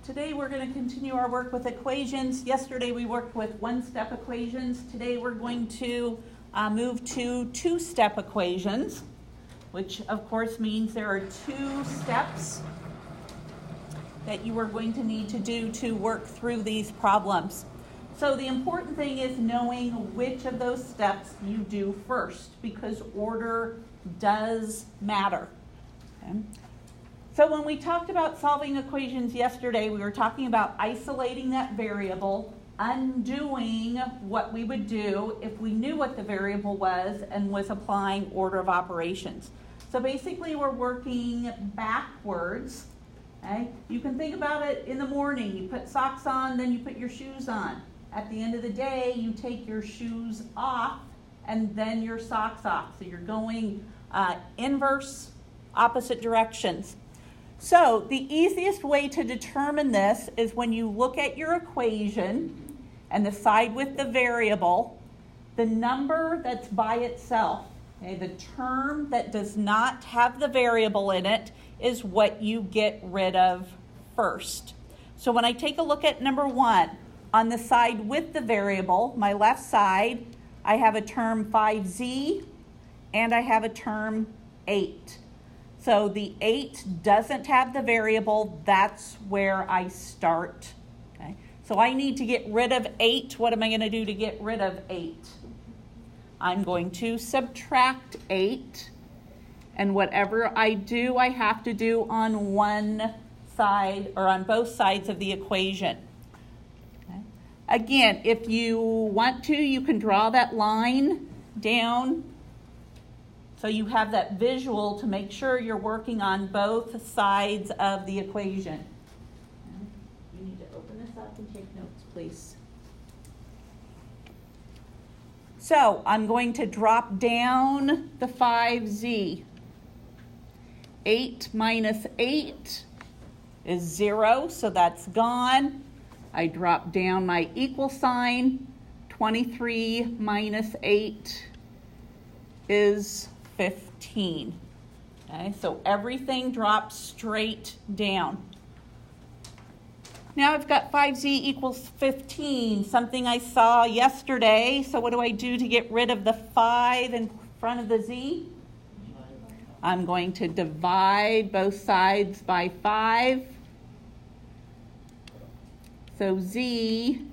Today we're going to continue our work with equations. Yesterday we worked with one-step equations. Today we're going to move to two-step equations, which of course means there are two steps that you are going to need to do to work through these problems. So the important thing is knowing which of those steps you do first, because order does matter. Okay? So when we talked about solving equations yesterday, we were talking about isolating that variable, undoing what we would do if we knew what the variable was and was applying order of operations. So basically we're working backwards. Okay? You can think about it in the morning. You put socks on, then you put your shoes on. At the end of the day, you take your shoes off and then your socks off. So you're going inverse, opposite directions. So the easiest way to determine this is when you look at your equation and the side with the variable, the number that's by itself, okay, the term that does not have the variable in it is what you get rid of first. So when I take a look at number 1, on the side with the variable, my left side, I have a term 5z and I have a term 8. So the 8 doesn't have the variable. That's where I start. Okay? So I need to get rid of 8. What am I going to do to get rid of 8? I'm going to subtract 8. And whatever I do, I have to do on one side or on both sides of the equation. Okay? Again, if you want to, you can draw that line down so you have that visual to make sure you're working on both sides of the equation. You need to open this up and take notes, please. So I'm going to drop down the 5z. 8 minus 8 is 0, so that's gone. I drop down my equal sign. 23 minus 8 is 15. Okay, so everything drops straight down. Now I've got 5z equals 15, something I saw yesterday. So what do I do to get rid of the 5 in front of the z? I'm going to divide both sides by 5. So z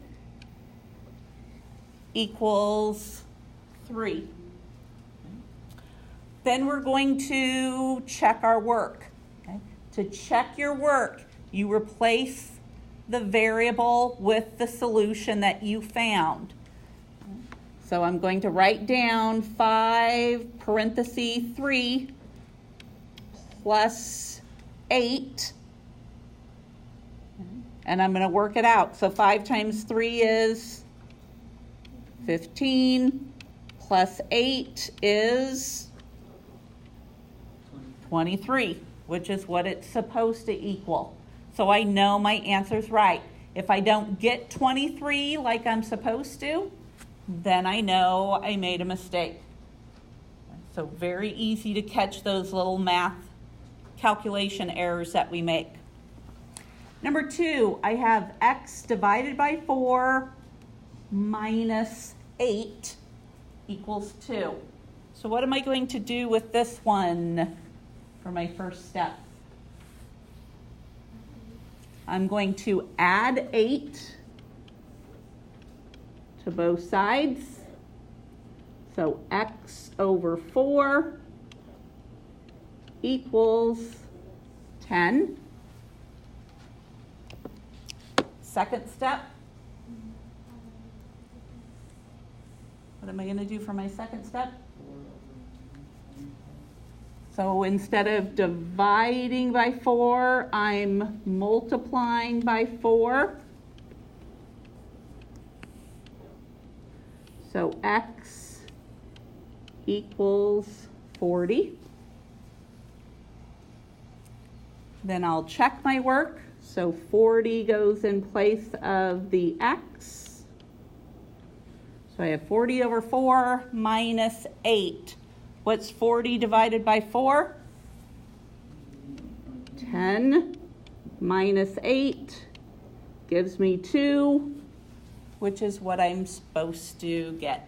equals 3. Then we're going to check our work. Okay? To check your work, you replace the variable with the solution that you found. So I'm going to write down 5 parentheses 3 plus 8. And I'm going to work it out. So 5 times 3 is 15 plus 8 is 23, which is what it's supposed to equal. So I know my answer's right. If I don't get 23 like I'm supposed to, then I know I made a mistake. So very easy to catch those little math calculation errors that we make. Number 2, I have x divided by 4 minus 8 equals 2. So what am I going to do with this one for my first step? I'm going to add 8 to both sides. So x over 4 equals 10. Second step. What am I going to do for my second step? So instead of dividing by 4, I'm multiplying by 4. So x equals 40. Then I'll check my work. So 40 goes in place of the x. So I have 40 over 4 minus 8. What's 40 divided by 4? 10 minus 8 gives me 2, which is what I'm supposed to get.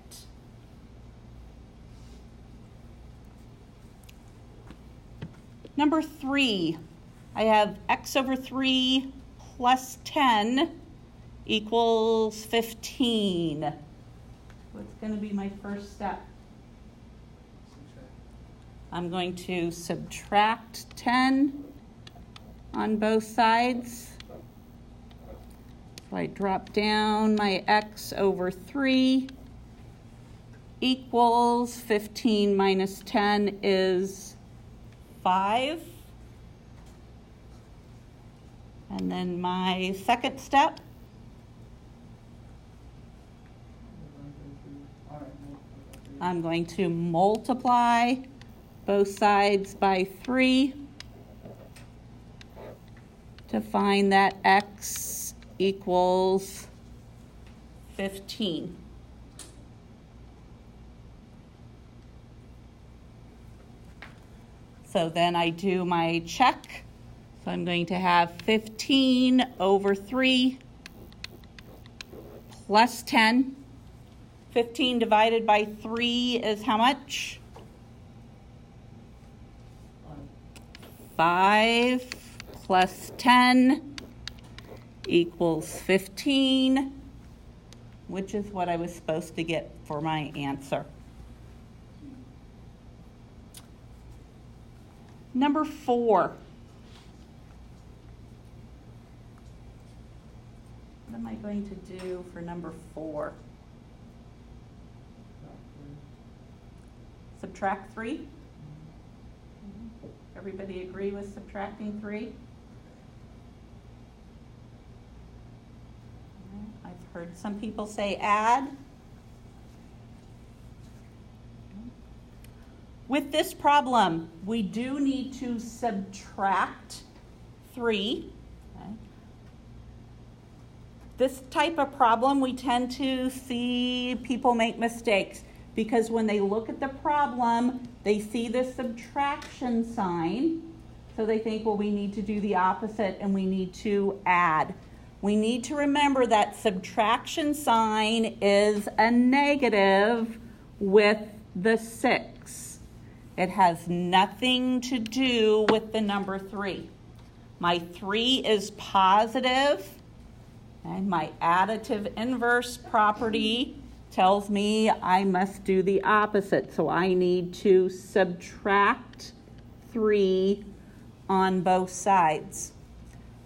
Number 3, I have x over 3 plus 10 equals 15. What's going to be my first step? I'm going to subtract 10 on both sides. So I drop down my x over 3 equals 15 minus 10 is 5. And then my second step, I'm going to multiply both sides by 3 to find that x equals 15. So then I do my check. So I'm going to have 15 over 3 plus 10. 15 divided by 3 is how much? 5 plus 10 equals 15, which is what I was supposed to get for my answer. Number 4. What am I going to do for number 4? Subtract 3? Everybody agree with subtracting 3? I've heard some people say add. With this problem, we do need to subtract 3. Okay. This type of problem, we tend to see people make mistakes because when they look at the problem, they see the subtraction sign. So they think, well, we need to do the opposite and we need to add. We need to remember that subtraction sign is a negative with the 6. It has nothing to do with the number 3. My 3 is positive, and my additive inverse property tells me I must do the opposite. So I need to subtract 3 on both sides.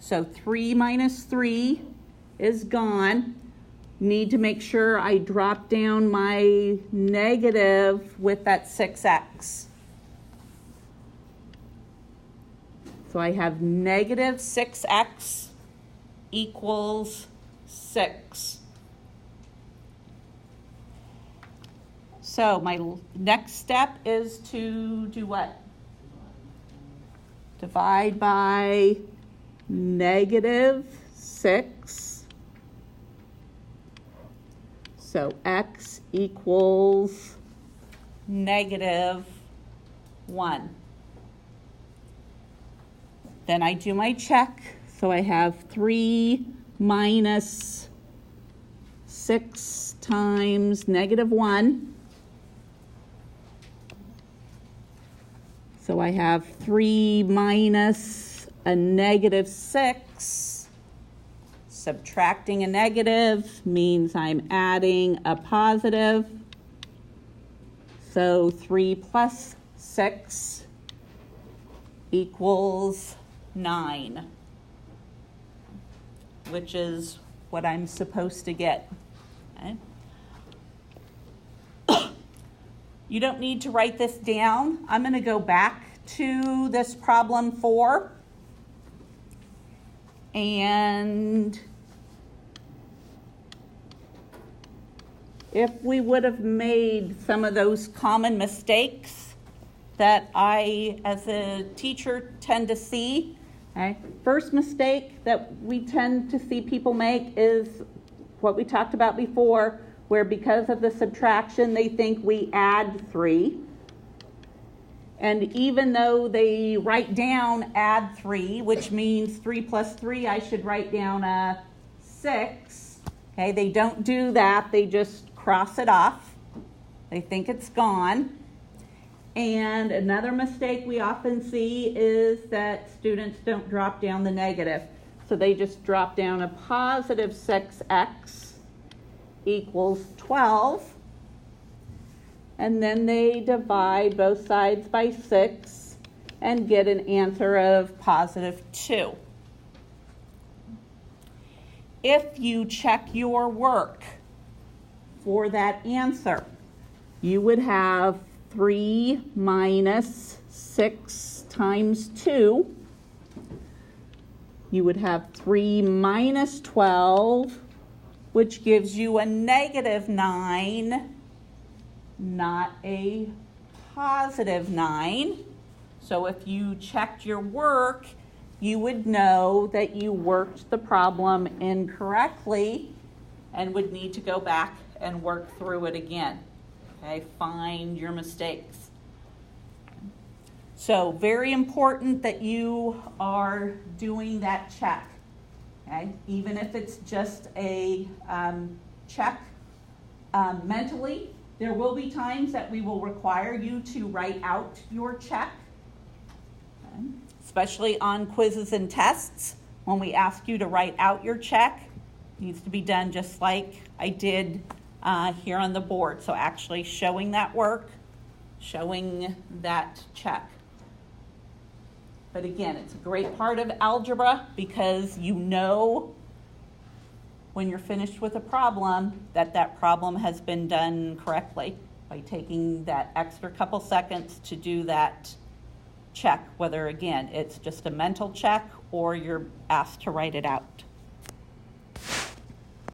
So 3 minus 3 is gone. Need to make sure I drop down my negative with that 6x. So I have negative 6x equals 6. So my next step is to do what? Divide by negative 6. So x equals negative 1. Then I do my check. So I have 3 minus 6 times negative 1. So I have 3 minus a negative 6. Subtracting a negative means I'm adding a positive. So 3 plus 6 equals 9, which is what I'm supposed to get. Okay. You don't need to write this down. I'm going to go back to this problem 4. And if we would have made some of those common mistakes that I, as a teacher, tend to see. Okay. First mistake that we tend to see people make is what we talked about before, where because of the subtraction, they think we add 3. And even though they write down add 3, which means 3 plus 3, I should write down a 6. Okay, they don't do that. They just cross it off. They think it's gone. And another mistake we often see is that students don't drop down the negative. So they just drop down a positive 6x equals 12. And then they divide both sides by 6 and get an answer of positive 2. If you check your work for that answer, you would have 3 minus 6 times 2. You would have 3 minus 12, which gives you a negative 9, not a positive 9. So if you checked your work, you would know that you worked the problem incorrectly and would need to go back and work through it again. Okay, find your mistakes. So very important that you are doing that check. Okay, even if it's just a check mentally, there will be times that we will require you to write out your check. Okay. Especially on quizzes and tests, when we ask you to write out your check, it needs to be done just like I did here on the board. So actually showing that work, showing that check. But again, it's a great part of algebra because you know when you're finished with a problem that that problem has been done correctly by taking that extra couple seconds to do that check, whether again it's just a mental check or you're asked to write it out.